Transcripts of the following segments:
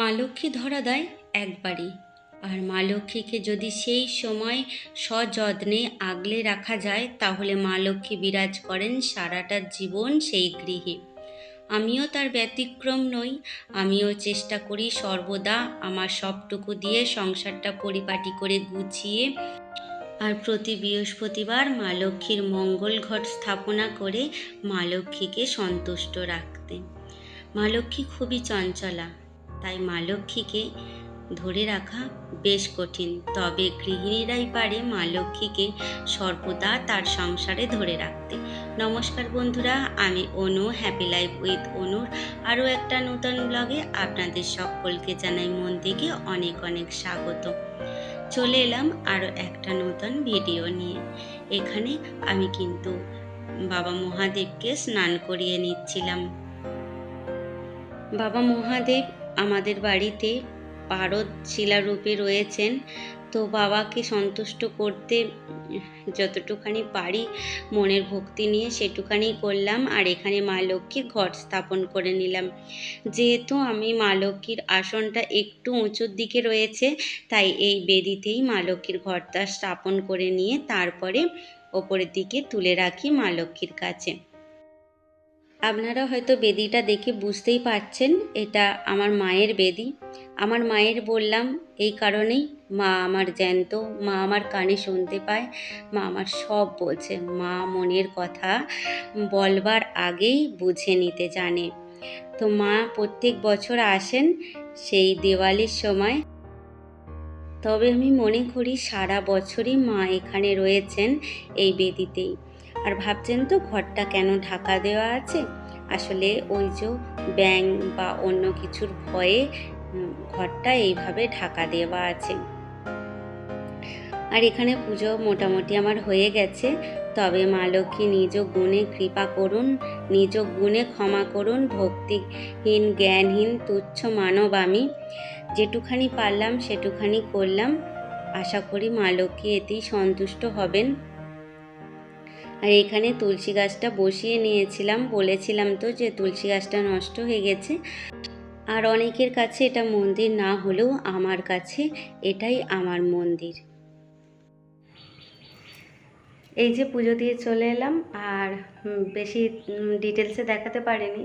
মা লক্ষ্মী ধরা দেয় একবারই, আর মা লক্ষ্মীকে যদি সেই সময় সযত্নে আগলে রাখা যায় তাহলে মা লক্ষ্মী বিরাজ করেন সারাটা জীবন সেই গৃহে। আমিও তার ব্যতিক্রম নই। আমিও চেষ্টা করি সর্বদা আমার সবটুকু দিয়ে সংসারটা পরিপাটি করে গুছিয়ে আর প্রতি বৃহস্পতিবার মা লক্ষ্মীর মঙ্গল ঘট স্থাপনা করে মা লক্ষ্মীকে সন্তুষ্ট রাখতে। মা লক্ষ্মী খুবই চঞ্চলা, তাই মা লক্ষ্মীকে ধরে রাখা বেশ কঠিন, তবে গৃহিণীরাই পারে মা লক্ষ্মীকে সর্বদা তার সংসারে ধরে রাখতে। নমস্কার বন্ধুরা, আমি অনু, হ্যাপি লাইফ উইথ অনুর আরও একটা নতুন ব্লগে আপনাদের সকলকে জানাই মন থেকে অনেক অনেক স্বাগত। চলে এলাম আরও একটা নতুন ভিডিও নিয়ে। এখানে আমি কিন্তু বাবা মহাদেবকে স্নান করিয়ে নিচ্ছিলাম। বাবা মহাদেব আমাদের বাড়িতে পারদ শিলারূপে রয়েছেন, তো বাবাকে সন্তুষ্ট করতে যতটুখানি পারি মনের ভক্তি নিয়ে সেটুখানি করলাম। আর এখানে মা লক্ষ্মীর ঘট স্থাপন করে নিলাম। যেহেতু আমি মা লক্ষ্মীর আসনটা একটু উঁচুর দিকে রয়েছে, তাই এই বেদিতেই মা লক্ষ্মীর ঘরটা স্থাপন করে নিয়ে তারপরে ওপরের দিকে তুলে রাখি মা লক্ষ্মীর কাছে। আপনারা হয়তো বেদিটা দেখে বুঝতেই পারছেন এটা আমার মায়ের বেদি। আমার মায়ের বললাম এই কারণেই, মা আমার জ্যান্ত, মা আমার কানে শুনতে পায়, মা আমার সব বোঝে, মা মনের কথা বলবার আগেই বুঝে নিতে জানে। তো মা প্রত্যেক বছর আসেন সেই দিওয়ালির সময়, তবে আমি মনে করি সারা বছরই মা এখানে রয়েছেন এই বেদিতেই। আর ভাবছেন তো ঘরটা কেন ঢাকা দেওয়া আছে? আসলে ওই যে ব্যাঙ বা অন্য কিছুর ভয়ে ঘরটা এইভাবে ঢাকা দেওয়া আছে। আর এখানে পুজো মোটামুটি আমার হয়ে গেছে, তবে মা লক্ষ্মী নিজ গুণে কৃপা করুন, নিজ গুণে ক্ষমা করুন। ভক্তিহীন জ্ঞানহীন তুচ্ছ মানব আমি, যেটুখানি পারলাম সেটুখানি করলাম। আশা করি মা লক্ষ্মী এতেই সন্তুষ্ট হবেন। আর এখানে তুলসী গাছটা বসিয়ে নিয়েছিলাম, বলেছিলাম তো যে তুলসী গাছটা নষ্ট হয়ে গেছে। আর অনেকের কাছে এটা মন্দির না হলেও আমার কাছে এটাই আমার মন্দির। এই যে পুজো দিয়ে চলে এলাম, আর বেশি ডিটেলসে দেখাতে পারিনি।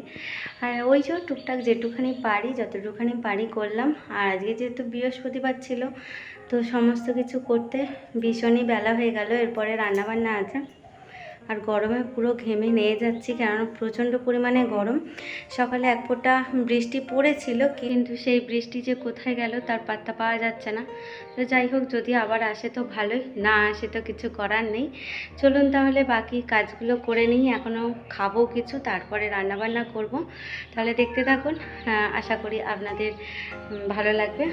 আর ওই যে টুকটাক যেটুখানি পারি যতটুখানি পারি করলাম। আর আজকে যেহেতু বৃহস্পতিবার ছিল, তো সমস্ত কিছু করতে ভীষণই বেলা হয়ে গেল। এরপরে রান্নাবান্না আছে। আর গরমে পুরো ঘেমে নিয়ে যাচ্ছি, কেননা প্রচণ্ড পরিমাণে গরম। সকালে এক ফোঁটা বৃষ্টি পড়েছিল, কিন্তু সেই বৃষ্টি যে কোথায় গেল তার পাত্তা পাওয়া যাচ্ছে না। তো যাই হোক, যদি আবার আসে তো ভালোই, না আসে তো কিছু করার নেই। চলুন তাহলে বাকি কাজগুলো করে নিই। এখনও খাবো কিছু, তারপরে রান্নাবান্না করব। তাহলে দেখতে থাকুন, আশা করি আপনাদের ভালো লাগবে।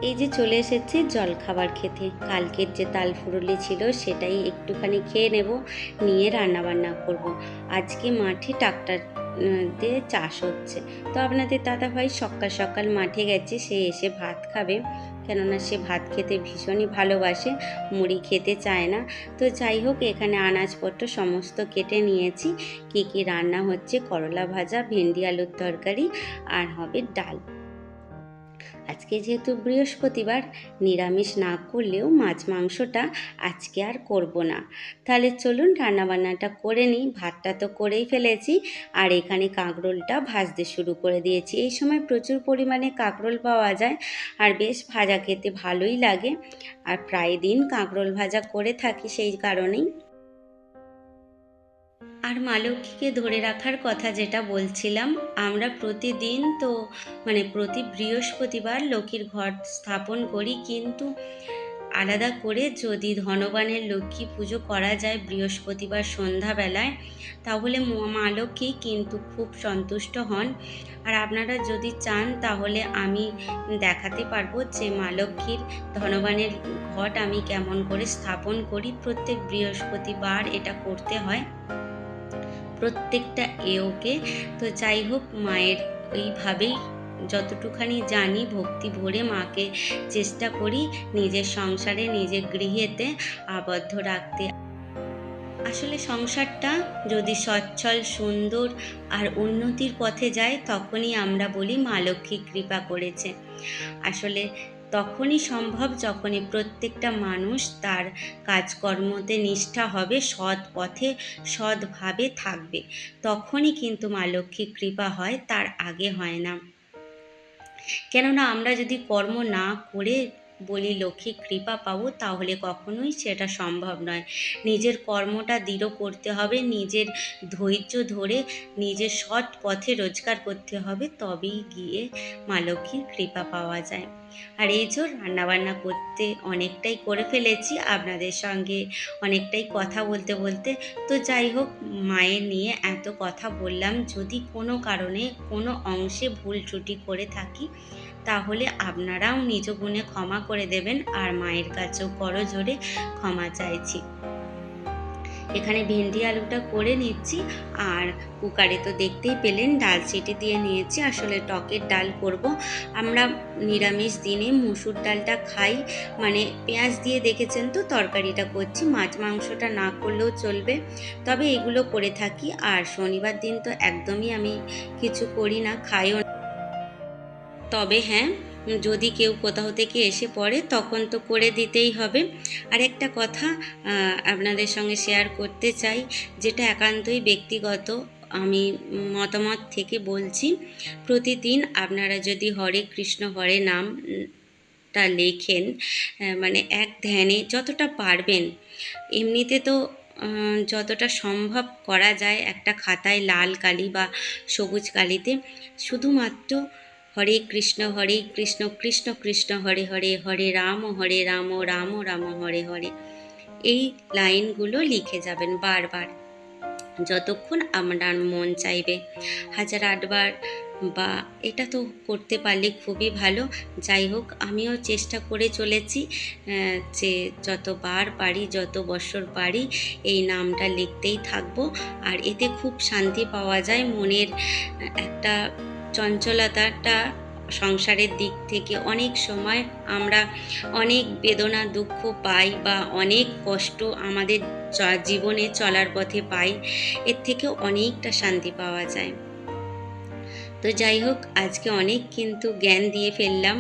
এই যে চলে এসেছি জলখাবার খেতে। কালকের যে তাল ফুরুলি ছিল সেটাই একটুখানি খেয়ে নেব, নিয়ে রান্নাবান্না করব। আজকে মাঠে ট্রাক্টর দিয়ে চাষ হচ্ছে, তো আপনাদের দাদাভাই সকাল সকাল মাঠে গেছে। সে এসে ভাত খাবে, কেননা সে ভাত খেতে ভীষণই ভালোবাসে, মুড়ি খেতে চায় না। তো যাই হোক, এখানে আনাজপত্র সমস্ত কেটে নিয়েছি। কি কি রান্না হচ্ছে: করলা ভাজা, ভেন্ডি আলুর তরকারি, আর হবে ডাল। আজকে যেহেতু বৃহস্পতিবার, নিরামিষ না করলেও মাছ মাংসটা আজকে আর করব না। তাহলে চলুন রান্নাবান্নাটা করে নিই। ভাতটা তো করেই ফেলেছি, আর এখানে কাঁকরোলটা ভাজতে শুরু করে দিয়েছি। এই সময় প্রচুর পরিমাণে কাঁকরোল পাওয়া যায়, আর বেশ ভাজা খেতে ভালোই লাগে। আর প্রায় দিন কাঁকরোল ভাজা করে থাকি সেই কারণেই। আর মা লক্ষ্মীকে ধরে রাখার কথা যেটা বলছিলাম, আমরা প্রতিদিন তো প্রতি বৃহস্পতিবার লক্ষ্মীর ঘট স্থাপন করি, কিন্তু আলাদা করে যদি ধনবানের লক্ষ্মী পুজো করা যায় বৃহস্পতিবার সন্ধ্যাবেলায়, তাহলে মা লক্ষ্মী কিন্তু খুব সন্তুষ্ট হন। আর আপনারা যদি চান তাহলে আমি দেখাতে পারবো যে মা লক্ষ্মীর ধনবানের ঘট আমি কেমন করে স্থাপন করি। প্রত্যেক বৃহস্পতিবার এটা করতে হয়, প্রত্যেকটা এওকে। তো যাই হোক, মায়ের এইভাবেই যতটুখানি জানি ভক্তি ভরে মাকে চেষ্টা করি নিজের সংসারে, নিজের গৃহেতে আবদ্ধ রাখতে। আসলে সংসারটা যদি সচ্ছল সুন্দর আর উন্নতির পথে যায় তখনই আমরা বলি মা লক্ষ্মী কৃপা করেছে। আসলে তখনই সম্ভব যখনই প্রত্যেকটা মানুষ তার কাজকর্মতে নিষ্ঠা হবে, সৎ পথে সৎভাবে থাকবে, তখনই কিন্তু মা লক্ষ্মীর কৃপা হয়, তার আগে হয় না। কেননা আমরা যদি কর্ম না করে বলি লক্ষ্মীর কৃপা পাবো, তাহলে কখনোই সেটা সম্ভব নয়। নিজের কর্মটা দৃঢ় করতে হবে, নিজের ধৈর্য ধরে নিজের সৎ পথে রোজগার করতে হবে, তবেই গিয়ে মা লক্ষ্মীর কৃপা পাওয়া যায়। আর এই যে রান্নাবান্না করতে অনেকটাই করে ফেলেছি, আপনাদের সঙ্গে অনেকটাই কথা বলতে বলতে। তো যাই হোক, মায়ের নিয়ে এত কথা বললাম, যদি কোনো কারণে কোনো অংশে ভুল ত্রুটি করে থাকি তাহলে আপনারাও নিজ গুণে ক্ষমা করে দেবেন, আর মায়ের কাছেও করজোড়ে ক্ষমা চাইছি। এখানে ভেন্ডি আলুটা করে নিচ্ছি, আর কুকারে তো দেখতেই পেলেন ডাল সিটি দিয়ে নিয়েছি। আসলে টকের ডাল করব। আমরা নিরামিষ দিনে মুসুর ডালটা খাই, মানে পেঁয়াজ দিয়ে দেখেছেন তো তরকারিটা করছি, মাছ মাংসটা না করলেও চলবে, তবে এগুলো করে থাকি। আর শনিবার দিন তো একদমই আমি কিছু করি না, খাইও। তবে হ্যাঁ, যদি কেউ কোথাও থেকে এসে পড়ে তখন তো করে দিতেই হবে। আর একটা কথা আপনাদের সঙ্গে শেয়ার করতে চাই, যেটা একান্তই ব্যক্তিগত, আমি মতামত থেকে বলছি। প্রতিদিন আপনারা যদি হরে কৃষ্ণ হরে নামটা লেখেন, মানে এক ধ্যানে যতটা পারবেন, এমনিতে তো যতটা সম্ভব করা যায় একটা খাতায় লাল কালি বা সবুজ কালিতে শুধুমাত্র হরে কৃষ্ণ কৃষ্ণ কৃষ্ণ হরে হরে, হরে রাম রাম রাম হরে হরে, এই লাইনগুলো লিখে যাবেন বারবার, যতক্ষণ আপনার মন চাইবে। 1008বার বা এটা তো করতে পারলে খুবই ভালো। যাই হোক, আমিও চেষ্টা করে চলেছি যে যতবার পারি, যত বছর পারি এই নামটা লিখতেই থাকবো। আর এতে খুব শান্তি পাওয়া যায়, মনের একটা চঞ্চলতাটা সংসারের দিক থেকে অনেক সময় আমরা অনেক বেদনা দুঃখ পাই বা অনেক কষ্ট আমাদের জীবনে চলার পথে পাই, এর থেকে অনেকটা শান্তি পাওয়া যায়। তো যাই হোক, আজকে অনেক কিন্তু জ্ঞান দিয়ে ফেললাম।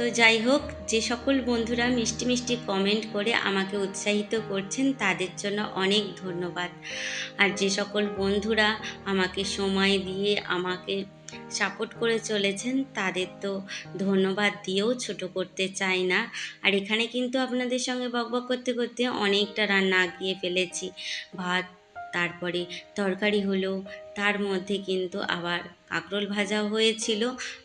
তো যাই হোক, যে সকল বন্ধুরা মিষ্টি মিষ্টি কমেন্ট করে আমাকে উৎসাহিত করছেন তাদের জন্য অনেক ধন্যবাদ। আর যে সকল বন্ধুরা আমাকে সময় দিয়ে আমাকে সাপোর্ট করে চলেছেন তাদের তো ধন্যবাদ দিয়েও ছোট করতে চাই না। আর এখানে কিন্তু আপনাদের সঙ্গে বকবক করতে করতে অনেকটা রান্না আগিয়ে ফেলেছি। ভাত, তারপরে তরকারি হলো, তার মধ্যে কিন্তু আবার কাঁকরোল ভাজাও হয়েছিল।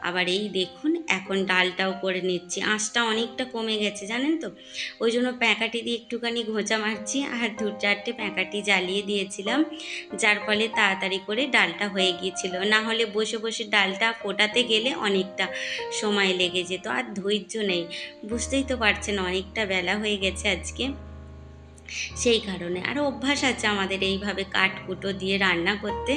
আবার এই দেখুন এখন ডালটাও করে নিচ্ছি। আঁচটা অনেকটা কমে গেছে জানেন তো, ওই জন্য প্যাঁকাটি দিয়ে একটুখানি ঘোঁচা মারছি, আর 2-4টে প্যাঁকাটি জ্বালিয়ে দিয়েছিলাম, যার ফলে তাড়াতাড়ি করে ডালটা হয়ে গিয়েছিল। না হলে বসে বসে ডালটা ফোটাতে গেলে অনেকটা সময় লেগে যেত, আর ধৈর্য নেই। বুঝতেই তো পারছেন অনেকটা বেলা হয়ে গেছে আজকে, সেই কারণে। আর অভ্যাস আছে আমাদের এইভাবে কাঠকুটো দিয়ে রান্না করতে,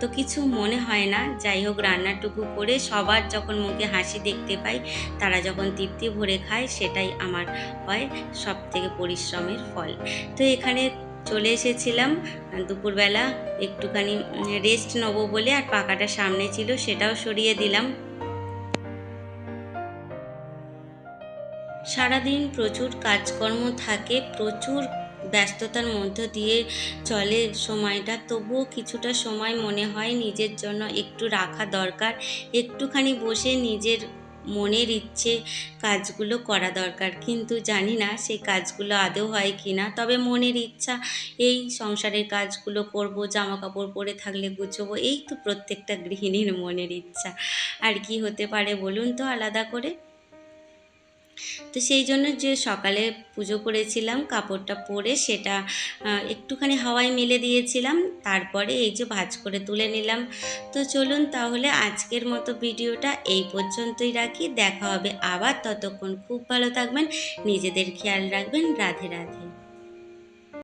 তো কিছু মনে হয় না। যাই হোক, রান্নাটুকু করে সবার যখন মুখে হাসি দেখতে পাই, তারা যখন তৃপ্তি ভরে খায়, সেটাই আমার হয় সব থেকে পরিশ্রমের ফল। তো এখানে চলে এসেছিলাম দুপুরবেলা একটুখানি রেস্ট নেবো বলে, আর পাখাটা সামনে ছিল সেটাও সরিয়ে দিলাম। সারাদিন প্রচুর কাজকর্ম থাকে, প্রচুর ব্যস্ততার মধ্য দিয়ে চলে সময়টা, তবুও কিছুটা সময় মনে হয় নিজের জন্য একটু রাখা দরকার, একটুখানি বসে নিজের মনের ইচ্ছে কাজগুলো করা দরকার। কিন্তু জানি না সেই কাজগুলো আদৌ হয় কি না, তবে মনের ইচ্ছা এই সংসারের কাজগুলো করব, জামা কাপড় পরে থাকলে গুছোবো, এই তো প্রত্যেকটা গৃহিণীর মনের ইচ্ছা। আর কি হতে পারে বলুন তো আলাদা করে। তো সেই জন্য যে সকালে পুজো করেছিলাম, কাপড়টা পরে সেটা একটুখানি হাওয়ায় মেলে দিয়েছিলাম, তারপরে এই যে ভাঁজ করে তুলে নিলাম। তো চলুন তাহলে আজকের মতো ভিডিওটা এই পর্যন্তই রাখি, দেখা হবে আবার, ততক্ষণ খুব ভালো থাকবেন, নিজেদের খেয়াল রাখবেন। রাধে রাধে।